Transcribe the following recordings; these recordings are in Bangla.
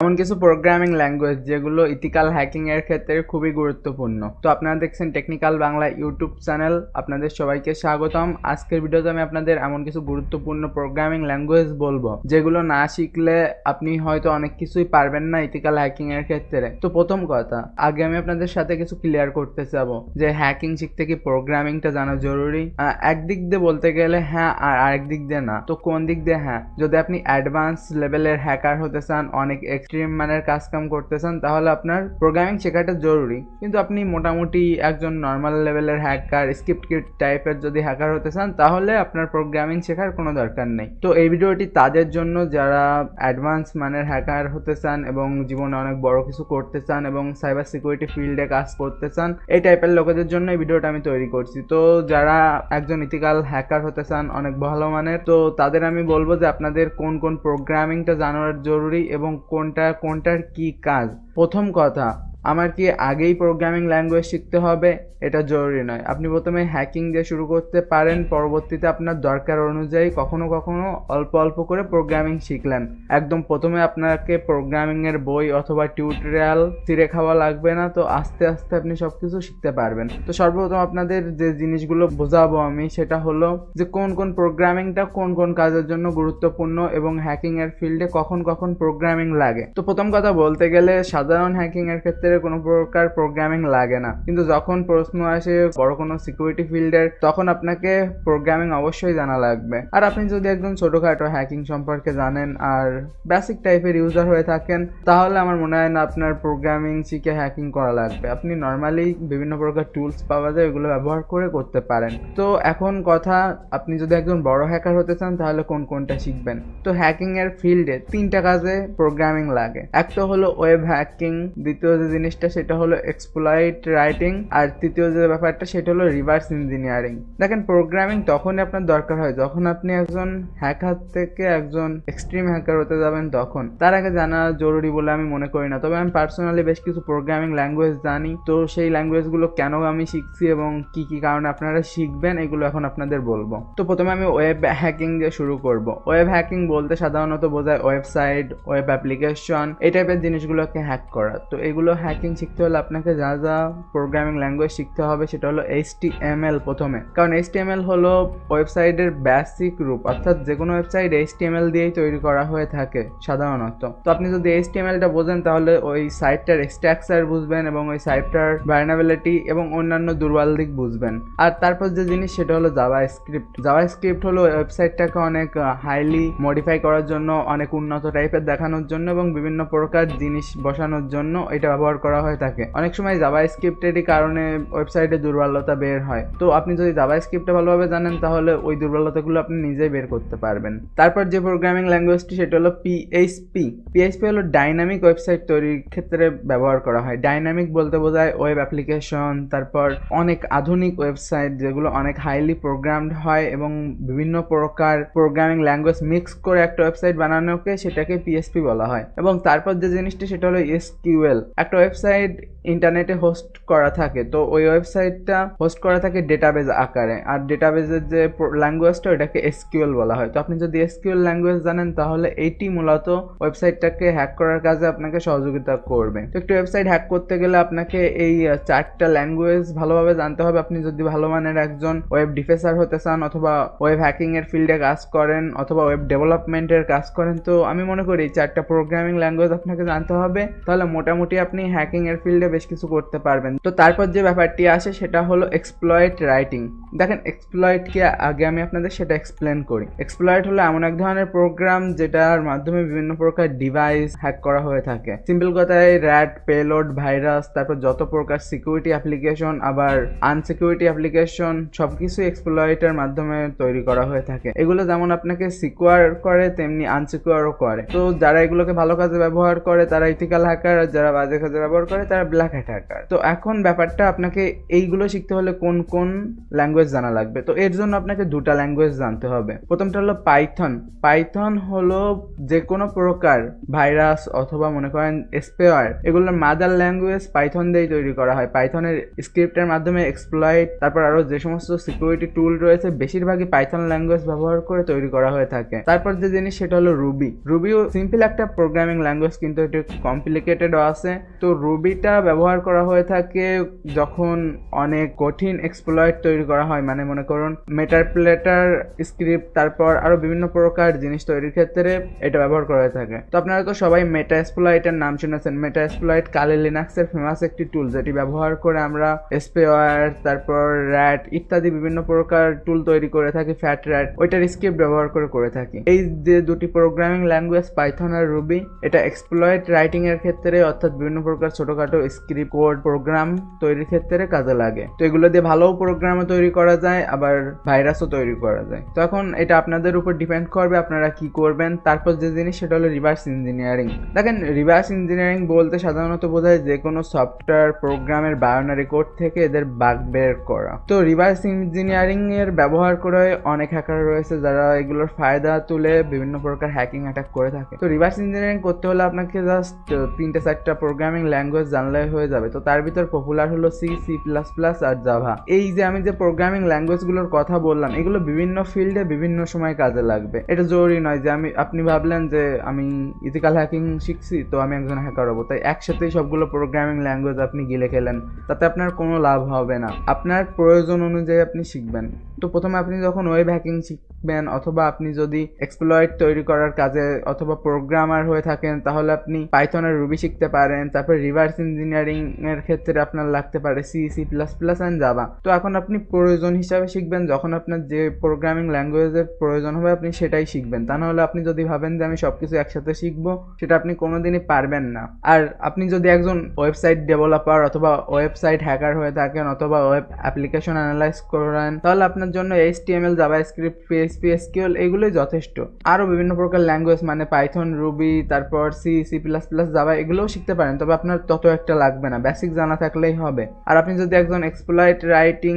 এমন কিছু প্রোগ্রামিং ল্যাঙ্গুয়েজ যেগুলো ইথিক্যাল হ্যাকিং এর ক্ষেত্রে খুবই গুরুত্বপূর্ণ। তো আপনারা দেখছেন টেকনিক্যাল বাংলা ইউটিউব চ্যানেল। আপনাদের সবাইকে স্বাগতম। আজকের ভিডিওতে আমি আপনাদের এমন কিছু গুরুত্বপূর্ণ প্রোগ্রামিং ল্যাঙ্গুয়েজ বলবো যেগুলো না শিখলে আপনি হয়তো অনেক কিছুই পারবেন না ইথিক্যাল হ্যাকিং এর ক্ষেত্রে। তো প্রথম কথা, আগে আমি আপনাদের সাথে কিছু ক্লিয়ার করতে চাবো যে হ্যাকিং শিখতে কি প্রোগ্রামিংটা জানা জরুরি। একদিক দিয়ে বলতে গেলে হ্যাঁ, আর আরেক দিক দিয়ে না। তো কোন দিক দিয়ে হ্যাঁ? যদি আপনি অ্যাডভান্স লেভেলের হ্যাকার হতে চান, অনেক এক্সট্রিম মানের কাজ কাম করতে চান, তাহলে আপনার প্রোগ্রামিং শেখাটা জরুরি। কিন্তু আপনি মোটামুটি একজন নর্মাল লেভেলের হ্যাকার, স্ক্রিপ্ট টাইপের যদি হ্যাকার হতে চান, তাহলে আপনার প্রোগ্রামিং শেখার কোনো দরকার নেই। তো এই ভিডিওটি তাদের জন্য যারা অ্যাডভান্স মানের হ্যাকার হতে চান এবং জীবনে অনেক বড় কিছু করতে চান এবং সাইবার সিকিউরিটি ফিল্ডে কাজ করতে চান, এই টাইপের লোকেদের জন্য এই ভিডিওটা আমি তৈরি করছি। তো যারা একজন ইথিক্যাল হ্যাকার হতে চান অনেক ভালো মানের, তো তাদের আমি বলবো যে আপনাদের কোন কোন প্রোগ্রামিংটা জানার জরুরি এবং কোনটার কি কাজ। প্রথম কথা, আমার কি আগেই প্রোগ্রামিং ল্যাঙ্গুয়েজ শিখতে হবে? এটা জরুরি নয়। আপনি প্রথমে হ্যাকিং দিয়ে শুরু করতে পারেন, পরবর্তীতে আপনার দরকার অনুযায়ী কখনো কখনো অল্প অল্প করে প্রোগ্রামিং শিখলেন। একদম প্রথমে আপনাকে প্রোগ্রামিং এর বই অথবা টিউটোরিয়াল ছিঁড়ে খাওয়া লাগবে না। তো আস্তে আস্তে আপনি সবকিছু শিখতে পারবেন। তো সর্বপ্রথম আপনাদের যে জিনিসগুলো বোঝাবো আমি, সেটা হলো যে কোন কোন প্রোগ্রামিংটা কোন কোন কাজের জন্য গুরুত্বপূর্ণ এবং হ্যাকিং এর ফিল্ডে কখন কখন প্রোগ্রামিং লাগে। তো প্রথম কথা বলতে গেলে সাধারণ হ্যাকিং এর ক্ষেত্রে কোনো প্রকার প্রোগ্রামিং লাগে না, কিন্তু যখন প্রশ্ন আসে বড় কোনো সিকিউরিটি ফিল্ডের, তখন আপনাকে প্রোগ্রামিং অবশ্যই জানা লাগবে। আর আপনি যদি একজন ছোটখাটো হ্যাকিং সম্পর্কে জানেন আর বেসিক টাইপের ইউজার হয়ে থাকেন, তাহলে আমার মনে হয় না আপনার প্রোগ্রামিং শিখে হ্যাকিং করা লাগবে। আপনি নর্মালি বিভিন্ন প্রকার টুলস পাওয়া যায়, ওগুলো ব্যবহার করে করতে পারেন। তো এখন কথা, আপনি যদি একজন বড় হ্যাকার হতে চান তাহলে কোনটা শিখবেন। তো হ্যাকিং এর ফিল্ডে তিনটা কাজে প্রোগ্রামিং লাগে। একটা হলো ওয়েব হ্যাকিং, দ্বিতীয় যে জিনিসটা সেটা হলো এক্সপ্লয়েট রাইটিং, আর তৃতীয় যে ব্যাপারটা সেটা হলো রিভার্স ইঞ্জিনিয়ারিং। দেখেন, প্রোগ্রামিং তখনই আপনার দরকার হয় যখন আপনি একজন হ্যাকার থেকে একজন এক্সট্রিম হ্যাকার হতে যাবেন, তখন। তার আগে জানা জরুরি বলে আমি মনে করি না। তবে আমি পার্সোনালি বেশ কিছু প্রোগ্রামিং ল্যাঙ্গুয়েজ জানি। তো সেই ল্যাঙ্গুয়েজগুলো কেন আমি শিখছি এবং কি কি কারণে আপনারা শিখবেন, এগুলো এখন আপনাদের বলবো। তো প্রথমে আমি ওয়েব হ্যাকিং দিয়ে শুরু করব। ওয়েব হ্যাকিং বলতে সাধারণত বোঝায় ওয়েবসাইট, ওয়েব অ্যাপ্লিকেশন, এই টাইপের জিনিসগুলোকে হ্যাক করা। তো এগুলো হ্যাকিং শিখতে হলে আপনাকে যা যা প্রোগ্রামিং ল্যাঙ্গুয়েজ শিখতে হবে সেটা হলো HTML প্রথমে, কারণ HTML হলো ওয়েবসাইটের বেসিক রূপ, অর্থাৎ যে কোনো ওয়েবসাইট HTML দিয়েই তৈরি করা হয়ে থাকে সাধারণত। তো আপনি যদি HTMLটা বোঝেন তাহলে ওই সাইটটার স্ট্রাকচার বুঝবেন এবং ওই সাইটটার ভালনারেবিলিটি এবং অন্যান্য দুর্বল দিক বুঝবেন। আর তারপর যে জিনিস সেটা হলো জাভাস্ক্রিপ্ট। জাভাস্ক্রিপ্ট হলো ওয়েবসাইটটাকে অনেক হাইলি মডিফাই করার জন্য, অনেক উন্নত টাইপের দেখানোর জন্য এবং বিভিন্ন প্রকার জিনিস বসানোর জন্য এটা ব্যবহার করা হয়ে থাকে। অনেক সময় জাভাস্ক্রিপ্টেরই কারণে ওয়েবসাইটে দুর্বলতা বের হয়। তো আপনি যদি জাভাস্ক্রিপ্টটা ভালোভাবে জানেন তাহলে ওই দুর্বলতাগুলো আপনি নিজেই বের করতে পারবেন। তারপর যে প্রোগ্রামিং ল্যাঙ্গুয়েজটি সেটা হলো PHP। PHP হলো ডাইনামিক ওয়েবসাইট তৈরির ক্ষেত্রে ব্যবহার করা হয়। ডাইনামিক বলতে বোঝায় ওয়েব অ্যাপ্লিকেশন, তারপর অনেক আধুনিক ওয়েবসাইট যেগুলো অনেক হাইলি প্রোগ্রামড হয় এবং বিভিন্ন প্রকার প্রোগ্রামিং ল্যাঙ্গুয়েজ মিক্স করে একটা ওয়েবসাইট বানানোকে সেটাকে PHP বলা হয়। এবং তারপর যে জিনিসটি সেটা হলো SQL। একটা ওয়েবসাইট ইন্টারনেটে হোস্ট করা থাকে, তো ওই ওয়েবসাইটটা হোস্ট করা থাকে ডেটাবেজ আকারে, আর ডেটাবেজের যে ল্যাঙ্গুয়েজটা ওটাকে SQL বলা হয়। তো আপনি যদি SQL ল্যাঙ্গুয়েজ জানেন তাহলে এইটি মূলত ওয়েবসাইটটাকে হ্যাক করার কাজে আপনাকে সহযোগিতা করবে। তো একটা ওয়েবসাইট হ্যাক করতে গেলে আপনাকে এই চারটা ল্যাঙ্গুয়েজ ভালোভাবে জানতে হবে। আপনি যদি ভালো মানের একজন ওয়েব ডিফেন্সার হতে চান, অথবা ওয়েব হ্যাকিং এর ফিল্ডে কাজ করেন, অথবা ওয়েব ডেভেলপমেন্টের কাজ করেন, তো আমি মনে করি এই চারটা প্রোগ্রামিং ল্যাঙ্গুয়েজ আপনাকে জানতে হবে। তাহলে মোটামুটি আপনি হ্যাকিং এর ফিল্ডে বেশ কিছু করতে পারবেন। তো তারপর যে ব্যাপারটি আসে সেটা হলো এক্সপ্লয়েট রাইটিং। দেখেন, এক্সপ্লয়েটকে আগে আমি আপনাদের সেটা এক্সপ্লেন করি। এক্সপ্লয়েট হলো এমন এক ধরনের প্রোগ্রাম যেটার মাধ্যমে বিভিন্ন প্রকার ডিভাইস হ্যাক করা হয়ে থাকে। সিম্পল কথায় র্যাট, পেলোড, ভাইরাস, তারপর যত প্রকার সিকিউরিটি অ্যাপ্লিকেশন, আবার আনসিকিউরিটি অ্যাপ্লিকেশন, সবকিছু এক্সপ্লয়েটের মাধ্যমে তৈরি করা হয়ে থাকে। এগুলো যেমন আপনাকে সিকিউর করে তেমনি আনসিকিউরও করে। তো যারা এগুলোকে ভালো কাজে ব্যবহার করে তারা ইথিক্যাল হ্যাকার, আর যারা বাজে কাজে ব্যবহার করে তারা ব্ল্যাক হ্যাট হ্যাকার। তো এখন ব্যাপারটা আপনাকে এইগুলো শিখতে হলে কোন কোন ল্যাঙ্গুয়েজ জানা লাগবে। তো এর জন্য আপনাকে দুটা ল্যাঙ্গুয়েজ জানতে হবে। প্রথমটা হলো পাইথন। পাইথন হলো যে কোনো প্রকার ভাইরাস অথবা মনে করেন স্পেয়ার এগুলোর মাদার ল্যাঙ্গুয়েজ পাইথন দিয়েই তৈরি করা হয়। পাইথনের স্ক্রিপ্টের মাধ্যমে এক্সপ্লয়েট তারপর আরো যে সমস্ত সিকিউরিটি টুল রয়েছে বেশিরভাগই পাইথন ল্যাঙ্গুয়েজ ব্যবহার করে তৈরি করা হয়ে থাকে। তারপর যে জিনিস সেটা হলো রুবি। রুবিও সিম্পল একটা প্রোগ্রামিং ল্যাঙ্গুয়েজ কিন্তু একটু কমপ্লিকেটেডও আছে। তো রুবিটা ব্যবহার করা হয়ে থাকে যখন অনেক কঠিন এক্সপ্লয়েট তৈরি করা হয়, মানে মনে করুন মেটাপ্লেটার স্ক্রিপ্ট তারপর আরো বিভিন্ন প্রকার জিনিস তৈরির ক্ষেত্রে এটা ব্যবহার করা হয়ে থাকে। তো আপনারা তো সবাই মেটাস্প্লয়েটের নাম শুনেছেন। মেটাস্প্লয়েট কালি লিনাক্সের ফেমাস একটি টুল যেটি ব্যবহার করে আমরা স্পেয়ার তারপর র্যাট ইত্যাদি বিভিন্ন প্রকার টুল তৈরি করে থাকি। ফ্যাট র্যাট ওইটার স্ক্রিপ্ট ব্যবহার করে থাকি। এই যে দুটি প্রোগ্রামিং ল্যাঙ্গুয়েজ পাইথন আর রুবি এটা এক্সপ্লয়েট রাইটিং এর ক্ষেত্রে অর্থাৎ বিভিন্ন প্রকার ছোটখাটো স্ক্রিপ্ট কোড প্রোগ্রাম তৈরির ক্ষেত্রে কাজে লাগে। তো এগুলো দিয়ে ভালো প্রোগ্রামও তৈরি করা যায় আবার ভাইরাসও তৈরি করা যায়। তো এখন এটা আপনাদের উপর ডিপেন্ড করবে আপনারা কি করবেন। তারপর যে জিনিস সেটা হলো রিভার্স ইঞ্জিনিয়ারিং। দেখেন রিভার্স ইঞ্জিনিয়ারিং বলতে সাধারণত বোঝায় যে কোনো সফটওয়্যার প্রোগ্রামের বাইনারি কোড থেকে এদের বাগ বের করা। তো রিভার্স ইঞ্জিনিয়ারিং এর ব্যবহার করে অনেক হ্যাকার রয়েছে যারা এগুলোর ফায়দা তুলে বিভিন্ন প্রকার হ্যাকিং অ্যাটাক করে থাকে। তো রিভার্স ইঞ্জিনিয়ারিং করতে হলে আপনাকে জাস্ট 3-4টা প্রোগ্রামিং ল্যাঙ্গুয়েজ জানলে হয়ে যাবে। তো তার ভিতর পপুলার হলো সি, সি প্লাস প্লাস আর জাভা। এই যে আমি যে প্রোগ্রামিং ল্যাঙ্গুয়েজগুলোর কথা বললাম এগুলো বিভিন্ন ফিল্ডে বিভিন্ন সময় কাজে লাগবে। এটা জরুরি নয় যে আপনি ভাবলেন যে আমি ইথিক্যাল হ্যাকিং শিখছি তো আমি একজন হ্যাকার হবো, তাই একসাথেই সবগুলো প্রোগ্রামিং ল্যাঙ্গুয়েজ আপনি গিলে খেলেন, তাতে আপনার কোনো লাভ হবে না। আপনার প্রয়োজন অনুযায়ী আপনি শিখবেন। তো প্রথমে আপনি যখন ওয়েব হ্যাকিং শিখবেন অথবা আপনি যদি এক্সপ্লয়েট তৈরি করার কাজে অথবা প্রোগ্রামার হয়ে থাকেন তাহলে আপনি পাইথন আর রুবি শিখতে পারেন। তারপর রিভার্স ইঞ্জিনিয়ারিং এর ক্ষেত্রে আপনার লাগতে পারে C, C plus plus and Java. তো এখন আপনি প্রয়োজন হিসাবে শিখবেন, যখন আপনার যে প্রোগ্রামিং ল্যাঙ্গুয়েজের প্রয়োজন হবে আপনি সেটাই শিখবেন। তা নাহলে আপনি যদি ভাবেন যে আমি সবকিছু একসাথে শিখবো সেটা আপনি কোনোদিনই পারবেন না। আর আপনি যদি একজন ওয়েবসাইট ডেভেলপার অথবা ওয়েবসাইট হ্যাকার হয়ে থাকেন অথবা ওয়েব অ্যাপ্লিকেশন অ্যানালাইজ করেন তাহলে আপনার জন্য HTML, জাভাস্ক্রিপ্ট, PHP, SQL এগুলোই যথেষ্ট। আরও বিভিন্ন প্রকার ল্যাঙ্গুয়েজ মানে পাইথন, রুবি, তারপর C, C plus plus, Java এগুলোও শিখতে পারেন, তবে আপনার তত একটা লাগবে না, বেসিক জানা থাকলেই হবে। আর আপনি যদি একজন এক্সপ্লয়েট রাইটিং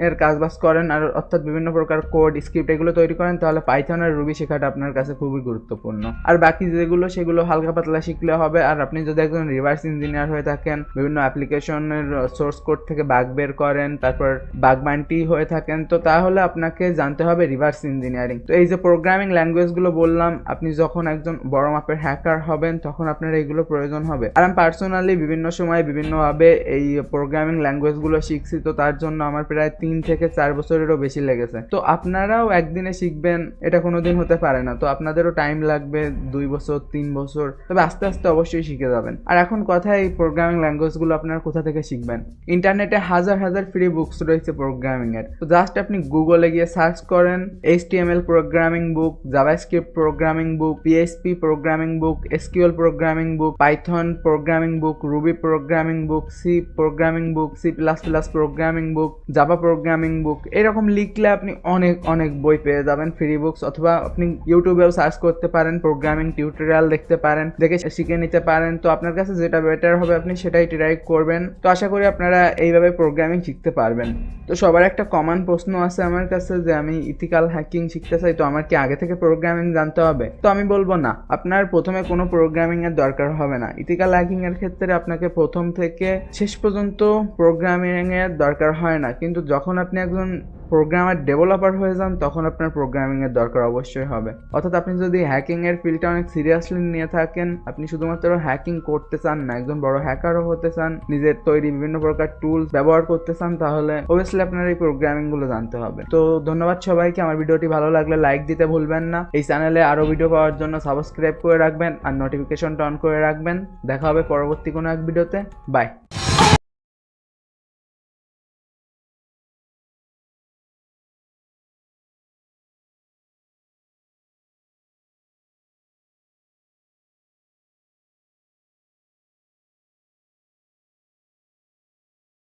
এর কাজবাজ করেন আর অর্থাৎ বিভিন্ন প্রকার কোড স্ক্রিপ্ট এগুলো তৈরি করেন তাহলে পাইথন আর রুবি শেখাটা আপনার কাছে খুবই গুরুত্বপূর্ণ। আর বাকি যেগুলো সেগুলো হালকা পাতলা শিখলে হবে। আর আপনি যদি একজন রিভার্স ইঞ্জিনিয়ার হয়ে থাকেন বিভিন্ন অ্যাপ্লিকেশনের সোর্স কোড থেকে বাগ বের করেন তারপর বাগ বান্টি হয়ে থাকেন তো তাহলে আপনাকে জানতে হবে রিভার্স ইঞ্জিনিয়ারিং। তো এই যে প্রোগ্রামিং ল্যাঙ্গুয়েজগুলো বললাম আপনি যখন একজন বড় মাপের হ্যাকার হবেন তখন আপনার এইগুলো প্রয়োজন হবে। আর আমি পার্সোনালি বিভিন্ন সময় বিভিন্নভাবে এই প্রোগ্রামিং ল্যাঙ্গুয়েজগুলো শিখছি, তো তার জন্য আমার প্রায় 3 থেকে 4 বছরেরও বেশি লেগেছে। তো আপনারাও একদিনে শিখবেন এটা কোনোদিন হতে পারে না, তো আপনাদেরও টাইম লাগবে 2 বছর 3 বছর, তবে আস্তে আস্তে অবশ্যই শিখে যাবেন। আর এখন কথা এই প্রোগ্রামিং ল্যাঙ্গুয়েজগুলো আপনারা কোথা থেকে শিখবেন। ইন্টারনেটে হাজার হাজার ফ্রি বুকস রয়েছে প্রোগ্রামিং এর, তো জাস্ট আপনি গুগলে গিয়ে সার্চ করেন HTML প্রোগ্রামিং বুক, জাভাস্ক্রিপ্ট প্রোগ্রামিং বুক, PHP প্রোগ্রামিং বুক, SQL প্রোগ্রামিং বুক, পাইথন প্রোগ্রামিং বুক, রুবি প্রোগ্রামিং বুক, সি প্রোগ্রামিং বুক, সি প্লাস প্লাস প্রোগ্রামিং বুক, জাভা প্রোগ্রামিং বুক, এরকম লিখলে আপনি অনেক অনেক বই পেয়ে যাবেন ফ্রি বুকস। অথবা আপনি ইউটিউবেও সার্চ করতে পারেন, প্রোগ্রামিং টিউটোরিয়াল দেখতে পারেন, দেখে শিখে নিতে পারেন। তো আপনার কাছে যেটা বেটার হবে আপনি সেটাই ট্রাই করবেন। তো আশা করি আপনারা এইভাবে প্রোগ্রামিং শিখতে পারবেন। তো সবার একটা কমন প্রশ্ন আছে আমার কাছে যে আমি ইথিক্যাল হ্যাকিং শিখতে চাই, তো আমার কি আগে থেকে প্রোগ্রামিং জানতে হবে? তো আমি বলবো না, আপনার প্রথমে কোনো প্রোগ্রামিং এর দরকার হবে না। ইথিক্যাল হ্যাকিং এর ক্ষেত্রে আপনাকে প্রথম থেকে শেষ পর্যন্ত প্রোগ্রামিং এর দরকার হয় না, কিন্তু যখন আপনি একজন প্রোগ্রামার ডেভেলপার হয়ে যান তখন আপনার প্রোগ্রামিং এর দরকার অবশ্যই হবে। অর্থাৎ আপনি যদি হ্যাকিং এর ফিল্ডটা অনেক সিরিয়াসলি নিয়ে থাকেন, আপনি শুধুমাত্র হ্যাকিং করতে চান না, একজন বড় হ্যাকারও হতে চান, নিজের তৈরি বিভিন্ন প্রকার টুলস ব্যবহার করতে চান, তাহলে অবভিয়াসলি আপনার এই প্রোগ্রামিং গুলো জানতে হবে। তো ধন্যবাদ সবাইকে। আমার ভিডিওটি ভালো লাগলে লাইক দিতে ভুলবেন না। এই চ্যানেলে আরো ভিডিও পাওয়ার জন্য সাবস্ক্রাইব করে রাখবেন আর নোটিফিকেশনটা অন করে রাখবেন। দেখা হবে পরবর্তী কোনো এক ভিডিওতে। বাই।